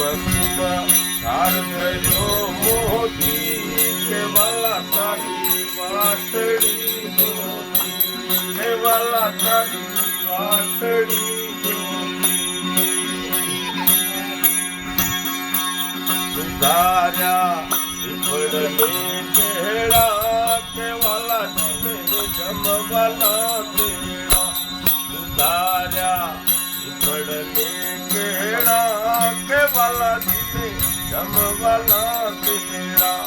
કુમ શારદયો મોતી કેવલા તારી વાટડી જોતી કેવલા તારી વાટડી સુધાર્યા શિખડને કેળા કેવલા જમવાલા તેડા સુધાર્યા શિખડને કેળા કેવલા જમવાલા તેડા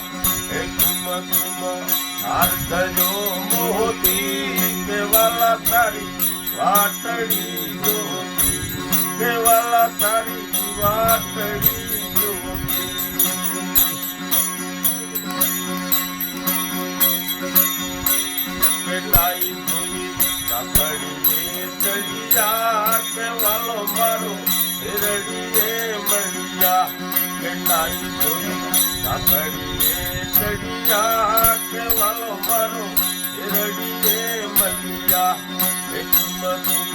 હે કુમ કુમ શારદયો મોતી કેવલા તારી વાટડી જોતી કેવલા તારી વાટડી લાઈ ધોઈ કાકડીએ ચડિયા કેવાલો મારો હેરડીએ મળ્યા લાઈ ધોઈ કાકડીએ ચડિયા કેવાલો મારો હેરડીએ મળ્યા હે કુમ કુમ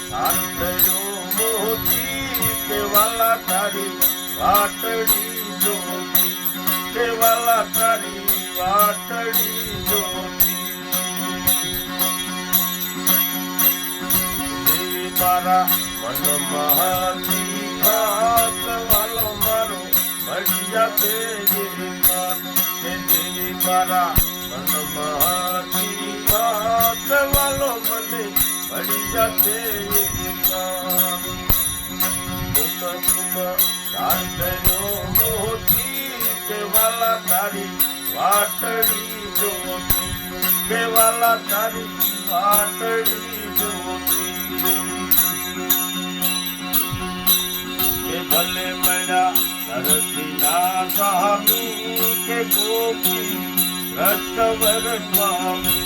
શારદયો મોતી કેવાલા તારી વાટડી જોતી કેવાલા તારી વાટડી જોતી મારા મનમાંથી ખાત વાલો મારો મળ્યા દેવી મારા મનમાંથી ખાત વાલો મને મળ્યા દેવી કુમ કુમ શારદયો મોતી કેવાલા તારી વાટડી જોતી કેવાલા તારી વાટડી જોતી ભલે મળ્યા નરસિંહના સ્વામી કે ગોપી રસ્તવર સ્વામી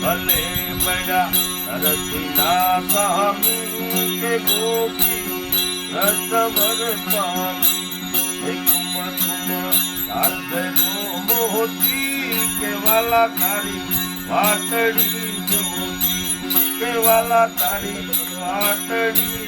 ભલે મળ્યા નરસિંહના સ્વામી કે ગોપી રસ્તવર સ્વામી હે કુમ કુમ શારદયો મોતી કેવાલા તારી વાટડી જોતી કેવાલા તારી વાટડી